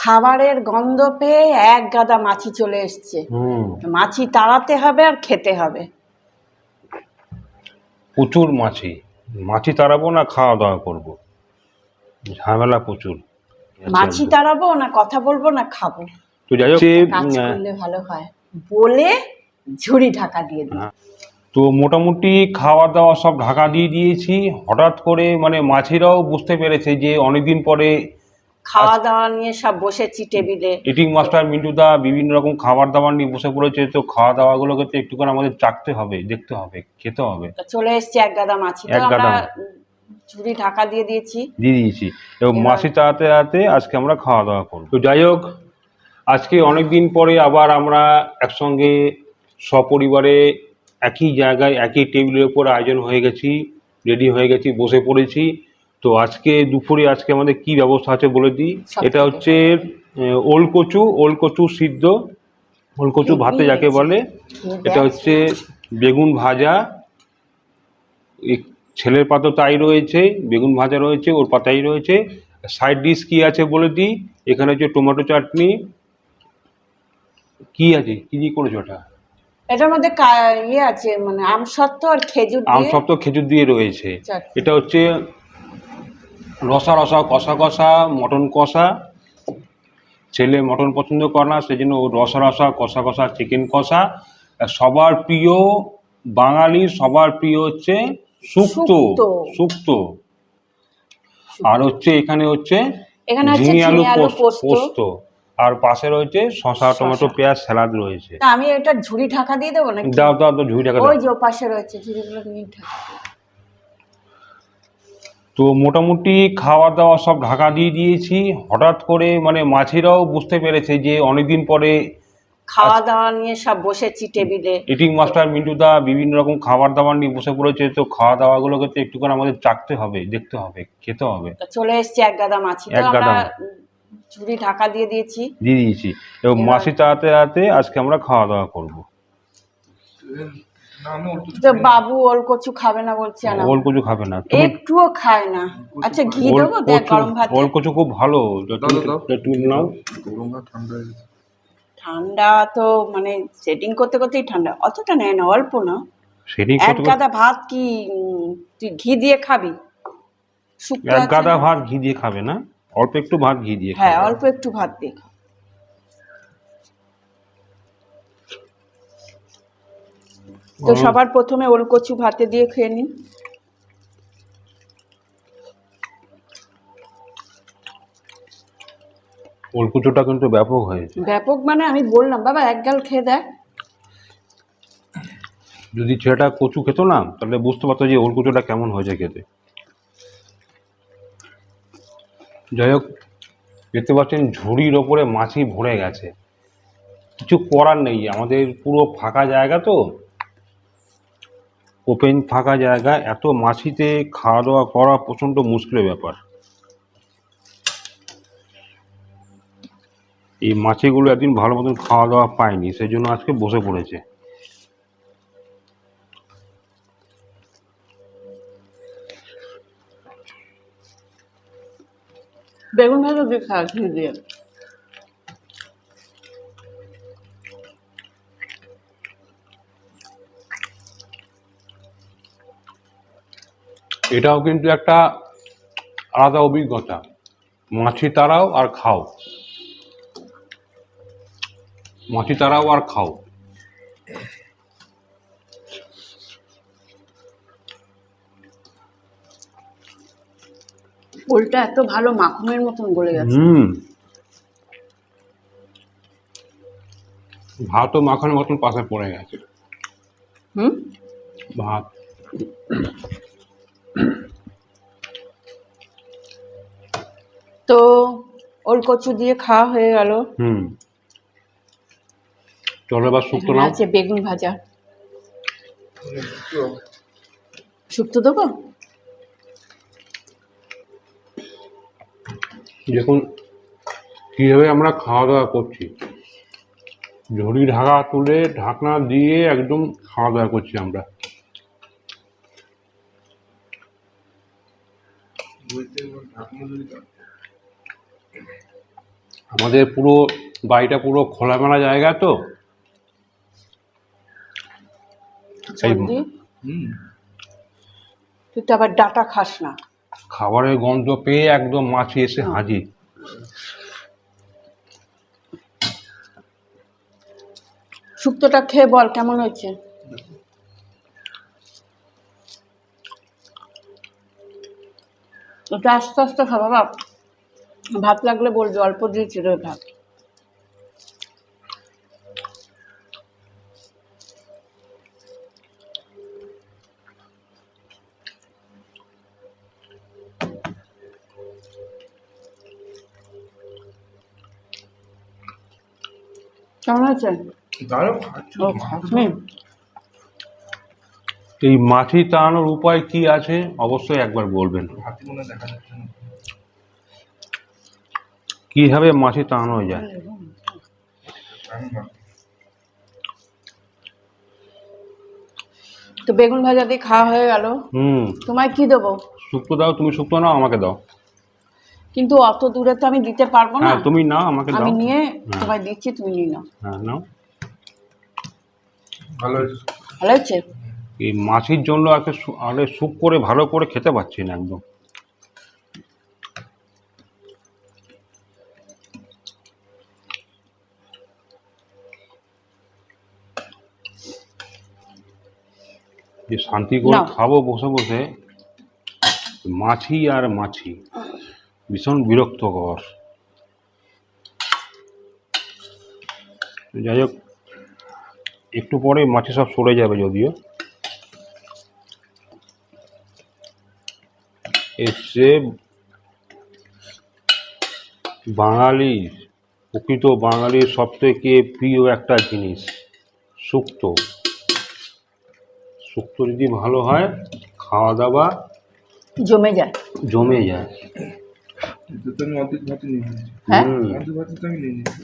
খাবারের গন্ধ পেয়ে এক গাদা মাছি চলে এসছে। মাছি তাড়াতে হবে আর খেতে হবে। প্রচুর মাছি, মাছি তাড়াবো না খাওয়া দাওয়া করবো, ঝামেলা প্রচুর। মাছি তাড়াবো না কথা বলবো না খাবো। তো যাই হোক, কাজ করলে ভালো হয় বলে ঝুড়ি ঢাকা দিয়ে দিই। তো মোটামুটি খাওয়া দাওয়া সব ঢাকা দিয়ে দিয়েছি। হঠাৎ করে মানে মাছিরাও বুঝতে পেরেছে যে অনেকদিন পরে খাওয়া দাওয়া নিয়ে সব বসেছি টেবিলে। ইটিং মাস্টার মিন্টুদা বিভিন্ন রকম খাবার দাবার নিয়ে বসে পড়েছে। তো খাওয়া দাওয়া গুলোকে তো একটুখানি আমাদের চাখতে হবে, দেখতে হবে, খেতে হবে। চলে এসছে এক গাদা মাছি, তো আমরা ঝুড়ি ঢাকা দিয়ে দিয়েছি। এবং মাছি তাড়াতে তাড়াতে আজকে আমরা খাওয়া দাওয়া করবো। তো যাই হোক, আজকে অনেকদিন পরে আবার আমরা একসঙ্গে সপরিবারে একই জায়গায় একই টেবিলের উপর আয়োজন হয়ে গেছি, রেডি হয়ে গেছি, বসে পড়েছি। তো আজকে দুপুরে আজকে আমাদের কি ব্যবস্থা আছে বলে দিই। এটা হচ্ছে ওলকচু সিদ্ধ, ওলকচু ভাতে যাকে বলে। এটা হচ্ছে বেগুন ভাজা, ছেলের পাতা তাই রয়েছে, বেগুন ভাজা রয়েছে, ওর পাতাই রয়েছে। সাইড ডিশ কি আছে বলে দিই। এখানে হচ্ছে টমেটো চাটনি, কি আছে, কি দিয়ে করেছো ওটা? এটার মধ্যে ইয়ে আছে মানে আমসত্ত্ব আর খেজুর দিয়ে, আমসত্ত্ব খেজুর দিয়ে রয়েছে। এটা হচ্ছে রসা রসা কষা কষা মটন কষা। ছেলে মটন পছন্দ করে না, সেই জন্য রসা রসা কষা কষা চিকেন কষা। সবার প্রিয়, বাঙালির সবার প্রিয় হচ্ছে শুক্তো, শুক্তো। আর হচ্ছে এখানে হচ্ছে ঝিঙে আলু পোস্ত, আর পাশে রয়েছে শসা টমেটো পেঁয়াজ স্যালাড রয়েছে। আমি এটা ঝুড়ি ঢাকা দিয়ে দেবো নাকি? দাও দাও দাও, ঝুড়ি ঢাকা দাও। ওই যে পাশে রয়েছে, ঝুড়িগুলো নিয়ে ঢাকা। তো মোটামুটি খাওয়া দাওয়া সব ঢাকা দিয়ে দিয়েছি। হঠাৎ করে মানে মাছিরাও বুঝতে পেরেছে যে অনেকদিন পরে খাওয়া দাওয়া নিয়ে সব বসেছি টেবিলে। ইটিং মাস্টার মিন্টুদা বিভিন্ন রকম খাবার দাবার নিয়ে বসে পড়েছে। তো খাওয়া দাওয়া গুলোকে তো একটুখানি আমাদের চাখতে হবে, দেখতে হবে, খেতে হবে। চলে এসছে এক গাদা মাছি, তো আমরা ঝুড়ি ঢাকা দিয়ে দিয়েছি। এবং মাছি তাড়াতে তাড়াতে আজকে আমরা খাওয়া দাওয়া করবো। বাবু ওলকচু খাবে না বলছে। না, ওলকচু খাবে না, একটুও খায় না। আচ্ছা ঘি দেবো, দেখ গরম ভাত। ওলকচু খুব ভালো, তুমি নাও। ঠান্ডা তো মানে সেটিং করতে করতেই ঠান্ডা, অতটা নেয় না, অল্প না। এক গাদা ভাত কি তুই ঘি দিয়ে খাবি? এক গাদা ভাত ঘি দিয়ে খাবে না, অল্প একটু ভাত ঘি দিয়ে। হ্যাঁ, অল্প একটু ভাত দিয়ে। তো সবার প্রথমে ওলকচু ভাতে দিয়ে খেয়ে নি। ওলকচুটা কিন্তু ব্যাপক হয়েছে। ব্যাপক মানে আমি বললাম বাবা এক গাল খেয়ে দেখ। যদি ছেলেটা কচু খেত না তাহলে বুঝতে পারতো যে ওলকচুটা কেমন হয়েছে খেতে। যাই হোক, দেখতে পাচ্ছেন ঝুড়ির ওপরে মাছি ভরে গেছে। কিছু করার নেই, আমাদের পুরো ফাঁকা জায়গা, তো ওপেন ফাঁকা জায়গা, এত মাছিতে খাওয়া দাওয়া করা প্রচণ্ড মুশকিলের ব্যাপার। এই মাছিগুলো একদিন ভালো মতন খাওয়া দাওয়া পায়নি, সেই জন্য আজকে বসে পড়েছে। বেগুন ভাজা দিয়ে খা, ঘি দিয়ে। এটাও কিন্তু একটা আলাদা অভিজ্ঞতা, মাছি তাড়াও আর খাও, মাছি তাড়াও আর খাও। ওলটা এত ভালো মাখনের মতন গলে গেছে। ভাতও মাখনের মতন পাশে পড়ে গেছে। ভাত তো ওলকচু দিয়ে খাওয়া হয়ে গেল। চলো এবার শুক্তো নাও। আছে বেগুন ভাজা, শুক্তো দেবো। দেখুন কিভাবে আমরা খাওয়া দাওয়া করছি, ঝুড়ি ঢাকা তুলে ঢাকনা দিয়ে একদম খাওয়া দাওয়া করছি আমরা। আমাদের পুরো বাড়িটা পুরো খোলামেলা জায়গা তো, সন্ধি তুই তো আবার ডাটা খাস না। খাবারের গন্ধ পেয়ে একদম মাছি এসে হাজির। শুক্তোটা খেয়ে বল কেমন হয়েছে। ওটা আস্তে আস্তে খাবা বাপ, ভাত লাগলে বলবি, অল্প দিয়েছি রে ভাত। কেমন হয়েছে? এই মাছি তাড়ানোর উপায় কি আছে অবশ্যই একবার বলবেন। কিভাবে মাছি তাড়ানো যায়? তো বেগুন ভাজা দিয়ে খাওয়া হয়ে গেল। তোমায় কি দেবো? শুক্তো দাও, তুমি শুক্তো নাও, আমাকে দাও। কিন্তু অত দূরে তো আমি দিতে পারবো না। তুমি নাও, আমাকে দাও। আমি নিয়ে তোমায় দিচ্ছি, তুমি নিয়ে নাও। হ্যাঁ নাও। ভালো হয়েছে। এই মাছির জন্য আরে স্যুপ করে ভালো করে খেতে পাচ্ছি না একদম। যে শান্তি করে খাবো বসে বসে, মাছি আর মাছি, ভীষণ বিরক্তকর। যাই হোক, একটু পরে মাছি সব সরে যাবে যদিও। এসে বাঙালির, প্রকৃত বাঙালির সব থেকে প্রিয় একটা জিনিস শুক্তো। শুক্তো যদি ভালো হয়, খাওয়া দাওয়া জমে যায়।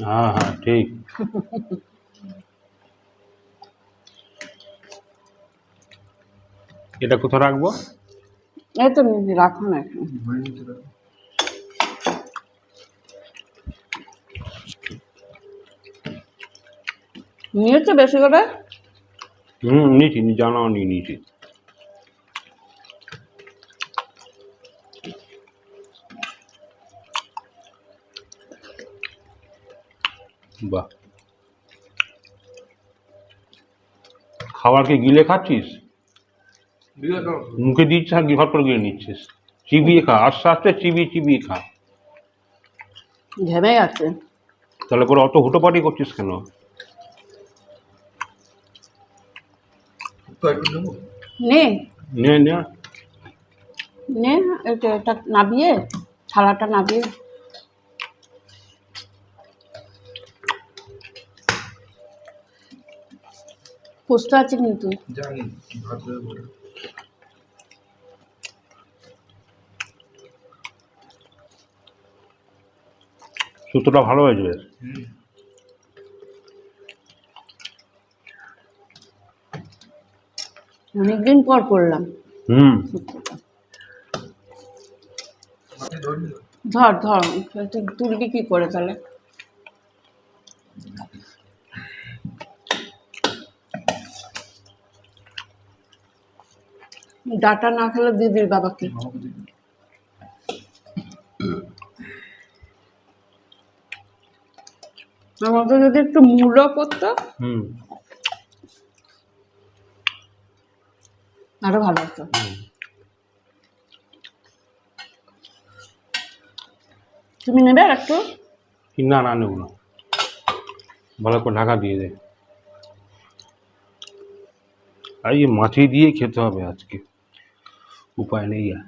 হ্যাঁ হ্যাঁ ঠিক। এটা কোথায় রাখবো? এই তো রাখো না। নিয়েছো বেশি করে? নিয়েছি, জানাও নিয়েছি। বাহ, খাবার কি গিলে খাচ্ছিস? মুখে দিচ্ছিস আর গিভার করে গিলে নিচ্ছিস? চিবিয়ে খা, আস্তে আস্তে চিবিয়ে খা। ঘেমে গেছে। তাহলে করে অত হুটোপাটি করছিস কেন? নে নে নে নে, এটা নাবিয়ে, থালাটা নাবিয়ে। পোস্ত আছে কিন্তু। জানি ভাত হয়ে বলে। শুক্তোটা ভালো হয়েছে। অনেকদিন পর করলাম। ধর ধর, তুই তুলবি কি করে তাহলে? ডাটা না খেলে দিদির বাবাকে। আমাকে যদি একটু মূলো করতো আরো ভালো হতো। তুমি নেবে একটু? না না, নেব না, ভালো করে ঢাকা দিয়ে দে। আর এই মাছি দিয়ে খেতে হবে আজকে, উপায় নেই আর।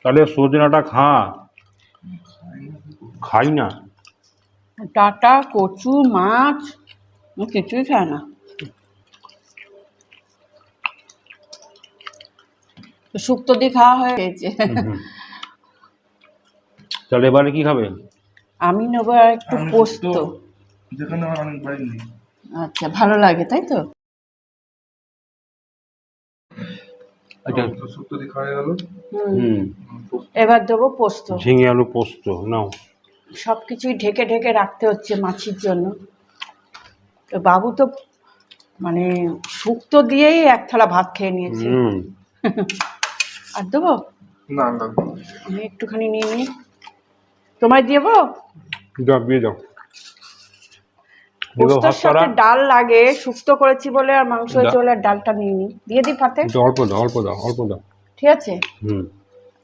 তাহলে সজনাটা খাই না। ডাটা, কচু, মাছ কিছুই খায় না। শুক্তো দিয়ে খাওয়া হয়ে গেছে। তাহলে এবারে কি খাবে? আমি নেবো আর একটু পোস্ত। যেখানে অনেক বাড়ি নেই। আচ্ছা, ভালো লাগে তাই তো। আচ্ছা শুক্তো দিয়ে খাওয়া গেল। হুম এবার দেবো পোস্ত। ঝিঙে আলু পোস্ত নাও। সব কিছুই ঢেকে ঢেকে রাখতে হচ্ছে মাছির জন্য। তো বাবু তো মানে শুক্তো দিয়েই এক থালা ভাত খেয়ে নিয়েছে। আর দেবো? না না, আমি একটুখানি নিয়ে নিই। তোমায় দেবো? যাও দিয়ে যাও। পোস্তর সাথে ডাল লাগে, শুক্তো করেছি বলে, আর মাংস হয়েছে বলে আর ডালটা নিয়ে নিই। দিয়ে দিই পাতে? অল্প দাও অল্প দাও অল্প দাও। ঠিক আছে।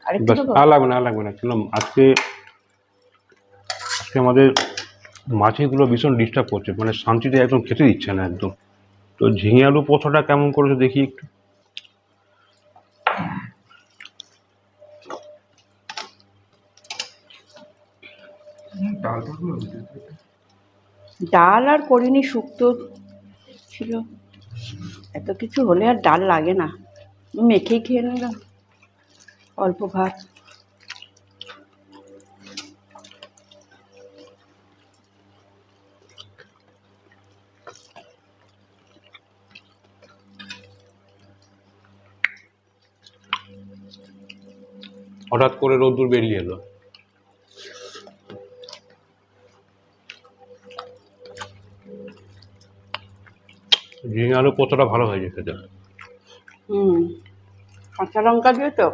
আর একটু দেবো? আর লাগবে না আর লাগবে না। কেন আজকে আমাদের মাছিগুলো ভীষণ ডিস্টার্ব করছে, মানে শান্তিতে একদম খেতে দিচ্ছে না একদম। তো ঝিঙে আলু পোস্তটা কেমন করেছো দেখি একটু। ডাল থাকলো। ডাল আর করিনি, শুক্তো ছিল। এত কিছু হলে আর ডাল লাগে না, মেখেই খেয়ে নিলাম অল্প ভাত। হঠাৎ করে রোদ্দুর বেরিয়ে এলো। ঝিঙে আলু পোস্তটা ভালো হয়েছে খেতে। কাঁচা লঙ্কা দিয়ে তো।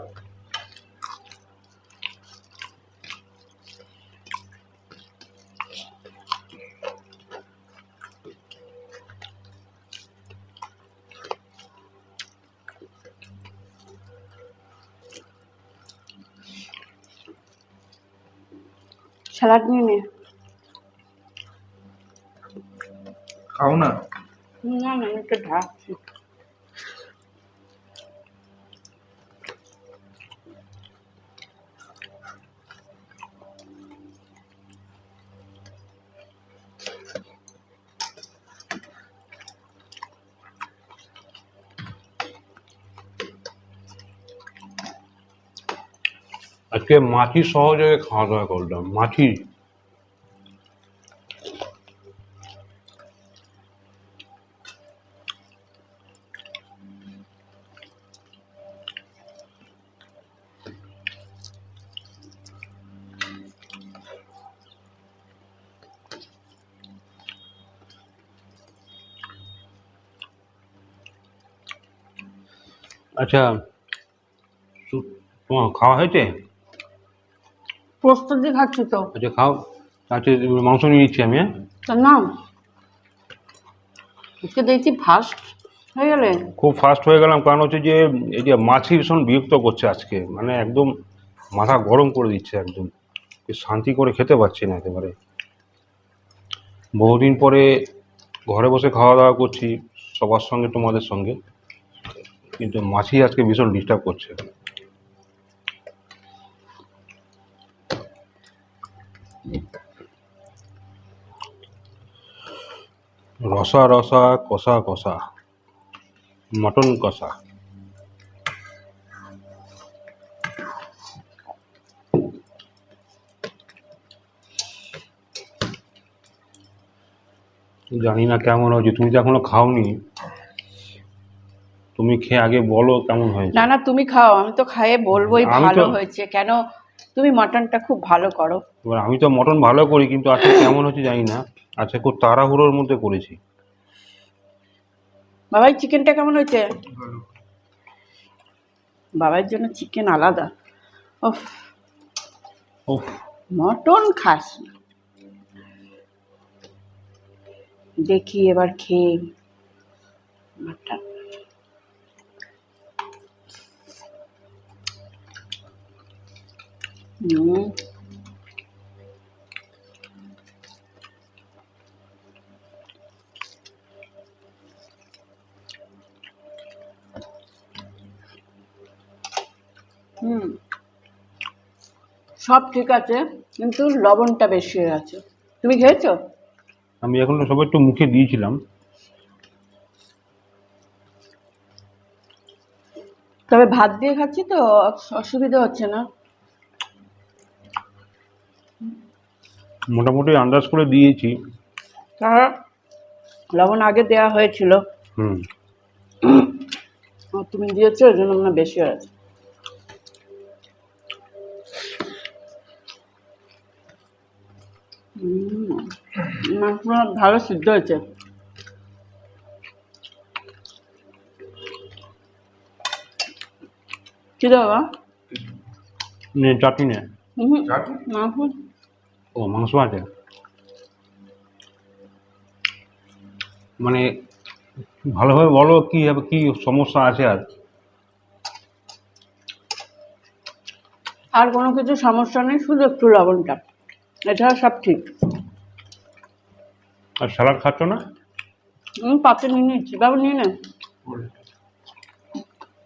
স্যালাড নিয়ে নে। খাও না। না না, আমি একটু ঢাকছি। আজকে মাছি সহযোগে খাওয়া দাওয়া করলাম। মাছি আচ্ছা তোমার খাওয়া হয়েছে? পোস্ত দিয়ে খাচ্ছি তো। আচ্ছা খাও। আচ্ছা মাংস নিয়ে নিচ্ছি আমি। হ্যাঁ তার নাম আজকে দেখছি ফাস্ট হয়ে গেলে। খুব ফাস্ট হয়ে গেলাম, কারণ হচ্ছে যে এই যে মাছি ভীষণ বিরক্ত করছে আজকে, মানে একদম মাথা গরম করে দিচ্ছে একদম। শান্তি করে খেতে পারছি না একেবারে। বহুদিন পরে ঘরে বসে খাওয়া দাওয়া করছি সবার সঙ্গে, তোমাদের সঙ্গে, কিন্তু মাছি আজকে ভীষণ ডিস্টার্ব করছে। রসা রসা কষা কষা মটন কষা। জানি না কেমন হয়েছে, তুমি তো এখনো খাওনি। তুমি খেয়ে আগে বলো কেমন হয়েছে। না না, তুমি খাও, আমি তো খাইয়ে বলবোই আমি ভালো তো- হয়েছে। কেন, তুমি মাটনটা খুব ভালো করো। এবার আমি তো মটন ভালো করি, কিন্তু আজকে কেমন হচ্ছে জানি না। আজকে খুব তাড়াহুড়োর মধ্যে করেছি। বাবাই চিকেনটা কেমন হয়েছে? ভালো। বাবার জন্য চিকেন আলাদা। ওফ, উফ, মটন খাস না। দেখি এবার খেয়ে মাটন। সব ঠিক আছে, কিন্তু লবণটা বেশি হয়ে আছে। তুমি খেয়েছো? আমি এখন সবাই একটু মুখে দিয়েছিলাম। তবে ভাত দিয়ে খাচ্ছি তো অসুবিধা হচ্ছে না। মোটামুটি আন্দাজ করে দিয়েছি। কারণ লবণ আগে দেওয়া হয়েছিল। তুমি দিয়েছো ওই জন্য মনে হয় বেশি হয়েছে। মাছটা ভালো সিদ্ধ হয়েছে। কি দেবো? নে চাটনি নে। চাটনি? মাংস। ও মাংস আছে, মানে ভালোভাবে বলো কি হবে, কি সমস্যা আছে আর? আর কোনো কিছু সমস্যা নেই, শুধু একটু লবণটা, এছাড়া সব ঠিক। আর স্যালাড খাচ্ছ না? পাতে নিয়ে নিচ্ছি, বাবু নিয়ে নেন।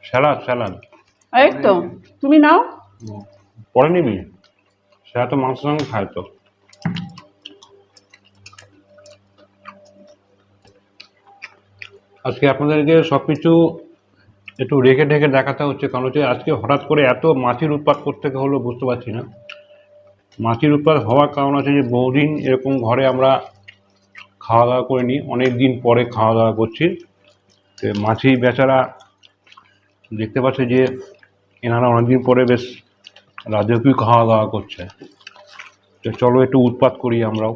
স্যালাড স্যালাড এই তো তুমি নাও। পরে নিবি, সেটা তো মাংসের সঙ্গে খায় তো। আজকে আপনাদেরকে সব কিছু একটু রেখে ঢেকে দেখাতে হচ্ছে, কারণ হচ্ছে আজকে হঠাৎ করে এত মাছির উৎপাত করতে হলো বুঝতে পারছি না। মাছির উৎপাত হওয়ার কারণ আছে যে বহুদিন এরকম ঘরে আমরা খাওয়া দাওয়া করিনি, অনেক দিন পরে খাওয়া দাওয়া করছি। তো মাছি বেচারা দেখতে পাচ্ছে যে এনারা অনেকদিন পরে বেশ রাজকীয় খাওয়া দাওয়া করছে, তো চলো একটু উৎপাত করি আমরাও,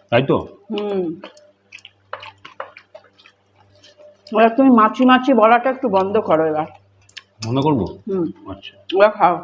তাই তো? এবার তুমি মাছি মাছি বলাটা একটু বন্ধ করো এবার। মনে করবো? আচ্ছা এবার খাও।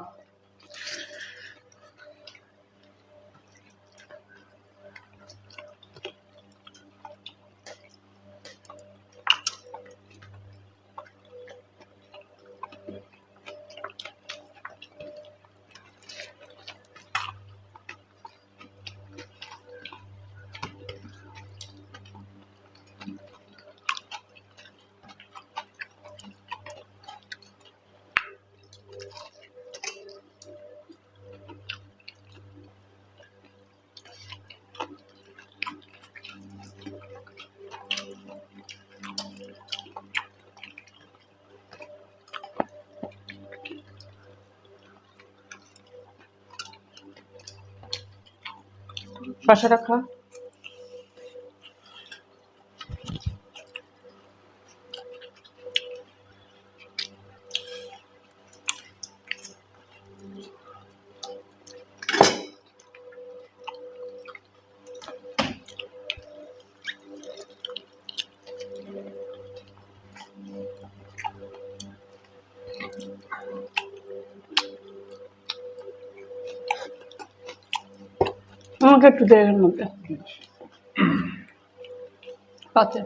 শসাটা খাও। আমাকে একটু দে এর মধ্যে পাতে।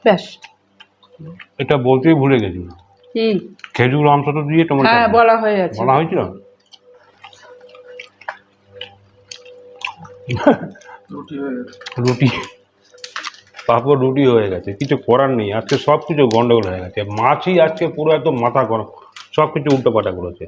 ব্যাস। এটা বলতেই ভুলে গেছি, কি? খেজুর অংশটা দিয়ে টমেটো হ্যাঁ, বলা হয়ে গেছে। বলা হয়েছিল। রুটি হয়ে গেছে। রুটি, পাপড় রুটি হয়ে গেছে, কিছু করার নেই, আজকে সব কিছু গন্ডগোল হয়ে গেছে। মাছই আজকে পুরো একদম মাথা গরম, সব কিছু উল্টো পাল্টা করেছে।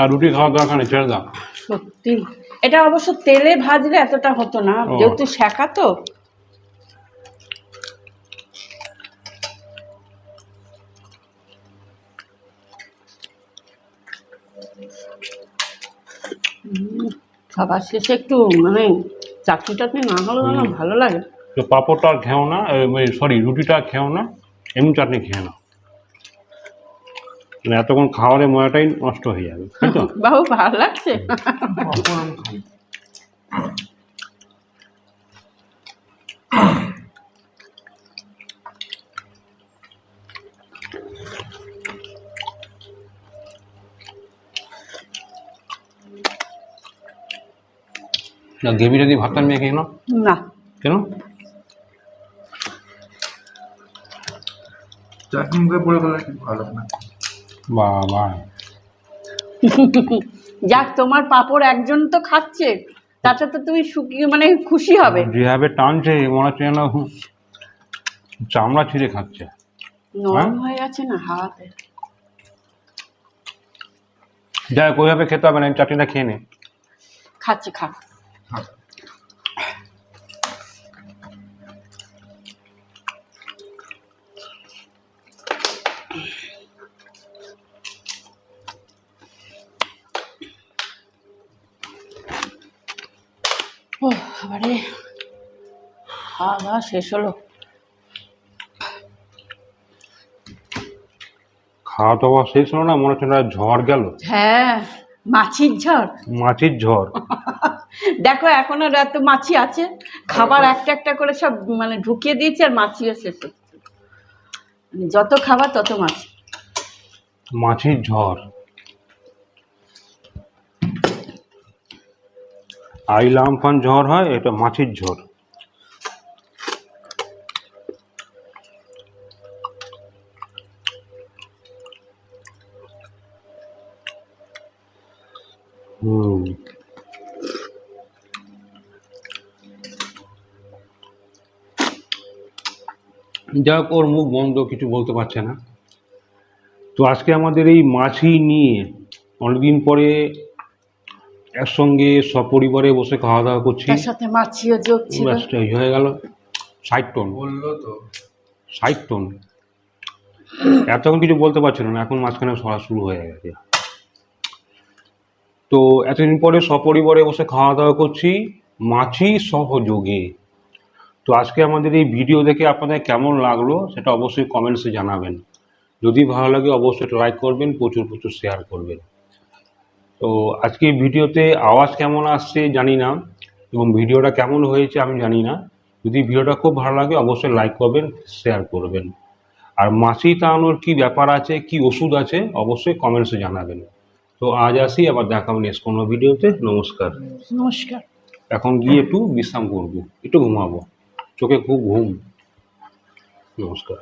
আর রুটি খাওয়ার দরকার নেই, ছেড়ে দাও। সত্যি এটা অবশ্য তেলে ভাজলে এতটা হতো না, ও। যেহেতু শেখা তো। খাবার শেষে একটু মানে চাটনি টাটনি না হলে না ভালো লাগে। তো পাঁপড়টা আর খেও না, সরি রুটিটা আর খেও না, এমনি চাটনি খেয়ে নাও, মানে এতক্ষণ খাওয়ারে মজাটাই নষ্ট হয়ে যাবে, তাই তো? বাবু ভালো লাগছে। পাঁপড় আমি খাই। না গ্রেভিটা দিয়ে ভাতটা নিয়ে খেয়ে নাও। না, কেন? চাটনি মুখে পড়ে গেলে কি ভালো না। বাবা, যাক তোমার পাঁপড় একজন তো খাচ্ছে, তাতে তো তুমি শুকিয়ে মানে খুশি হবে। যেভাবে টানছে মনে হচ্ছে যেন চামড়া ছিঁড়ে খাচ্ছে। নরম হয়ে গেছে না হাওয়াতে। যাই হোক, ওইভাবে খেতে হবে না, চাটনিটা খেয়ে নে। খাচ্ছে খা। ও আবারে খাওয়া দাওয়া শেষ হলো। খাওয়া দাওয়া শেষ হলো না, মনে হচ্ছে না ঝড় গেল, হ্যাঁ, মাছির ঝড়। মাছির ঝড়। দেখো এখনো এত মাছি আছে, খাবার একটা একটা করে সব মানে ঢুকিয়ে দিয়েছে আর মাছিও শেষ হচ্ছে। মানে যত খাবার তত মাছি। মাছির ঝড়। আইলা আমফান ঝড় হয়, এটা মাছির ঝড়। হুম, যাক, ওর মুখ বন্ধ, কিছু বলতে পারছে না। তো আজকে আমাদের এই মাছি নিয়ে অনেকদিন পরে একসঙ্গে সপরিবারে বসে খাওয়া দাওয়া করছি। তার সাথে মাছিও যোগ ছিল। ব্যাসটা এই হয়ে গেল 60 টন। বললো তো 60 টন। এতক্ষণ কিছু বলতে পারছিল না, এখন মাঝখানে সরা শুরু হয়ে গেছে। তো এতদিন পরে সপরিবারে বসে খাওয়া দাওয়া করছি মাছি সহযোগে। তো আজকে আমাদের এই ভিডিও দেখে আপনাদের কেমন লাগলো সেটা অবশ্যই কমেন্টসে জানাবেন। যদি ভালো লাগে অবশ্যই লাইক করবেন, প্রচুর প্রচুর শেয়ার করবেন। তো আজকে ভিডিওতে আওয়াজ কেমন আসছে জানি না, এবং ভিডিওটা কেমন হয়েছে আমি জানি না। যদি ভিডিওটা খুব ভালো লাগে অবশ্যই লাইক করবেন, শেয়ার করবেন। আর মাছি তাড়ানোর কি ব্যাপার আছে, কি ওষুধ আছে অবশ্যই কমেন্টসে জানাবেন। তো আজ আসি, আবার দেখা হবে নেক্সট কোনো ভিডিওতে। নমস্কার। নমস্কার। এখন গিয়ে একটু বিশ্রাম করবো, একটু ঘুমাবো, চোখে খুব ঘুম। নমস্কার।